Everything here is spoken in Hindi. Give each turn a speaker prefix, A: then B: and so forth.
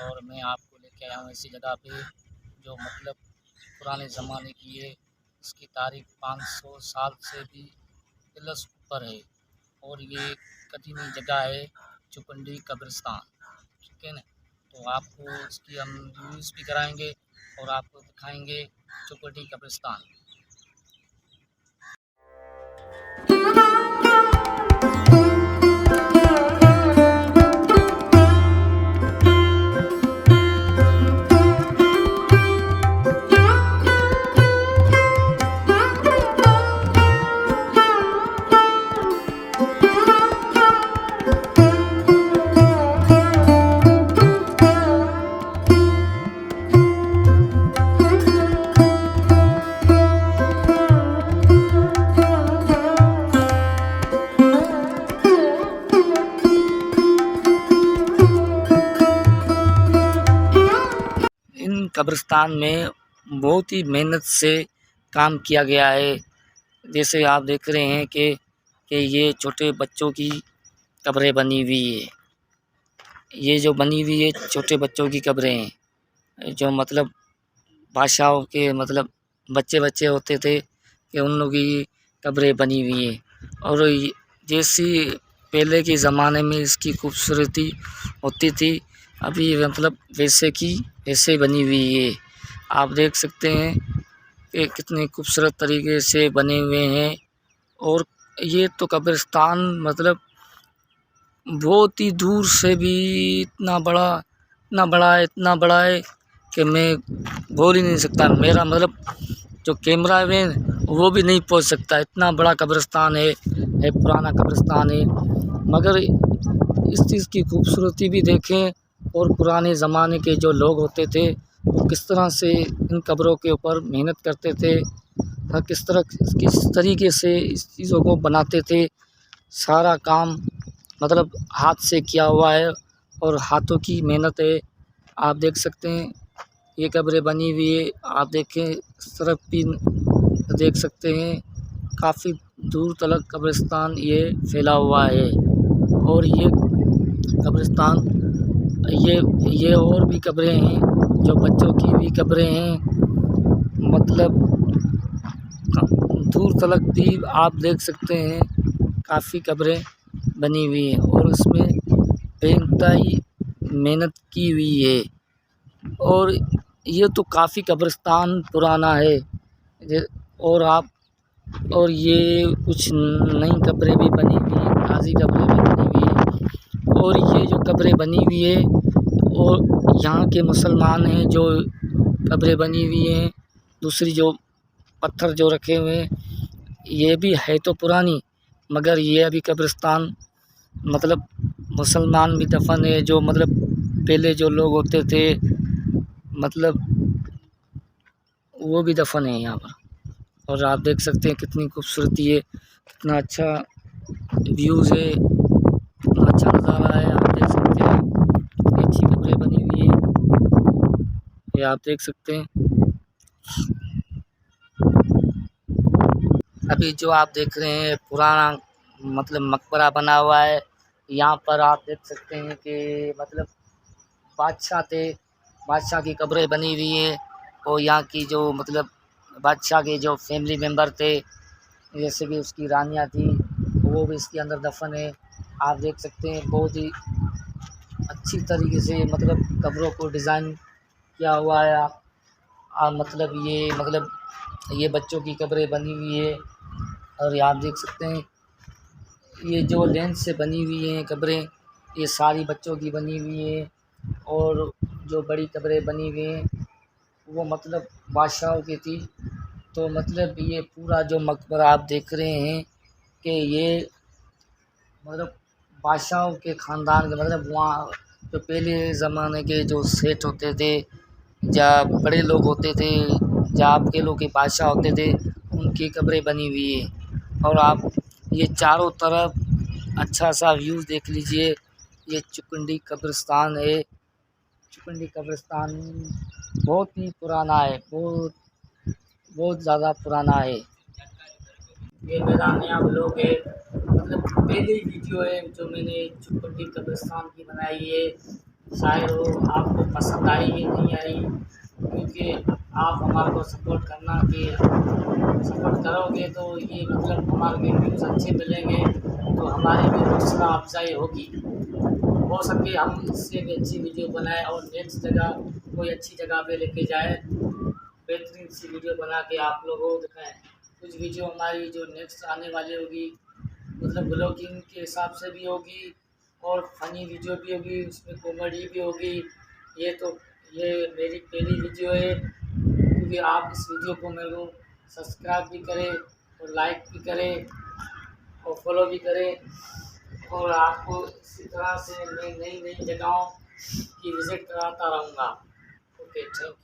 A: और मैं आपको लेके आया हूँ ऐसी जगह पे जो मतलब पुराने ज़माने की है। इसकी तारीख 500 साल से भी प्लस ऊपर है और ये कदीमी जगह है चौकुंडी कब्रिस्तान। ठीक है ना? तो आपको इसकी हम रिव्यूज़ भी कराएंगे और आपको दिखाएंगे चौकुंडी कब्रिस्तान। इन कब्रिस्तान में बहुत ही मेहनत से काम किया गया है। जैसे आप देख रहे हैं कि ये छोटे बच्चों की कब्रें बनी हुई है। ये जो बनी हुई है छोटे बच्चों की कब्रें हैं, जो मतलब बादशाहों के मतलब बच्चे होते थे कि उन लोगों की कब्रें बनी हुई हैं। और जैसी पहले के ज़माने में इसकी खूबसूरती होती थी, अभी मतलब वैसे की वैसे बनी हुई है। आप देख सकते हैं कि कितने खूबसूरत तरीके से बने हुए हैं। और ये तो कब्रिस्तान मतलब बहुत ही दूर से भी इतना बड़ा है कि मैं बोल ही नहीं सकता। मेरा मतलब जो कैमरा है वो भी नहीं पहुंच सकता, इतना बड़ा कब्रिस्तान है, पुराना कब्रिस्तान है। मगर इस चीज़ की खूबसूरती भी देखें और पुराने ज़माने के जो लोग होते थे वो किस तरह से इन कब्रों के ऊपर मेहनत करते थे और किस तरीके से इस चीज़ों को बनाते थे। सारा काम मतलब हाथ से किया हुआ है और हाथों की मेहनत है। आप देख सकते हैं ये कब्रें बनी हुई है। आप देखें इस तरफ भी देख सकते हैं, काफ़ी दूर तलक कब्रिस्तान ये फैला हुआ है। और ये कब्रिस्तान ये और भी कब्रें हैं जो बच्चों की भी कब्रें हैं। मतलब दूर तलक भी आप देख सकते हैं काफ़ी कब्रें बनी हुई हैं और उसमें बेइंतहाई मेहनत की हुई है। और ये तो काफ़ी कब्रिस्तान पुराना है। और ये कुछ नई कब्रें भी बनी हुई हैं, ताज़ी कब्रें भी बनी हुई हैं। और ये जो कब्रें बनी हुई है और यहाँ के मुसलमान हैं जो कब्रें बनी हुई हैं, दूसरी जो पत्थर जो रखे हुए हैं ये भी है तो पुरानी, मगर ये अभी कब्रिस्तान मतलब मुसलमान भी दफन है जो मतलब पहले जो लोग होते थे मतलब वो भी दफन है यहाँ पर। और आप देख सकते हैं कितनी खूबसूरती है, कितना अच्छा व्यूज़ है, कितना अच्छा नज़ारा है। आप देख सकते हैं कितनी अच्छी कब्रें बनी हुई है, ये आप देख सकते हैं। अभी जो आप देख रहे हैं पुराना मतलब मकबरा बना हुआ है। यहाँ पर आप देख सकते हैं कि मतलब बादशाह की कब्रें बनी हुई हैं। और यहाँ की जो मतलब बादशाह के जो फैमिली मेम्बर थे, जैसे कि उसकी रानियाँ थी, वो भी इसके अंदर दफन है। आप देख सकते हैं बहुत ही अच्छी तरीके से मतलब कब्रों को डिज़ाइन किया हुआ है। मतलब ये बच्चों की कब्रें बनी हुई है। और आप देख सकते हैं ये जो लेंस से बनी हुई हैं कब्रें, ये सारी बच्चों की बनी हुई हैं। और जो बड़ी कब्रें बनी हुई हैं वो मतलब बादशाहों की थी। तो मतलब ये पूरा जो मकबरा आप देख रहे हैं कि ये मतलब बादशाहों के ख़ानदान के मतलब वहाँ जो पहले ज़माने के जो सेठ होते थे या बड़े लोग होते थे या आप कह लो कि बादशाह होते थे, उनकी कब्रें बनी हुई है। और आप ये चारों तरफ अच्छा सा व्यूज़ देख लीजिए। ये चौकुंडी कब्रिस्तान है। चौकुंडी कब्रिस्तान बहुत ही पुराना है, बहुत ज़्यादा पुराना है। ये मेरा नया ब्लॉग है, मतलब पहली वीडियो है जो मैंने चौकुंडी कब्रिस्तान की बनाई है। शायद वो आपको पसंद आई या नहीं आई, क्योंकि आप हमारे को सपोर्ट करना कि सपोर्ट करोगे तो ये मतलब हमारे भी व्यूज़ अच्छे मिलेंगे, तो हमारी भी हौसला अफजाई होगी। हो सके हम इससे भी अच्छी वीडियो बनाएं और नेक्स्ट जगह कोई अच्छी जगह पे लेके जाए, बेहतरीन सी वीडियो बना के आप लोगों को दिखाएं। कुछ वीडियो हमारी जो नेक्स्ट आने वाली होगी मतलब ब्लॉगिंग के हिसाब से भी होगी और फ़नी वीडियो भी होगी, उसमें कॉमेडी भी होगी। ये मेरी पहली वीडियो है, क्योंकि आप इस वीडियो को मेरे को सब्सक्राइब भी करें और लाइक भी करें और फॉलो भी करें, और आपको इसी तरह से मैं नई नई जगहों की विज़िट कराता रहूँगा। Okay, thank you.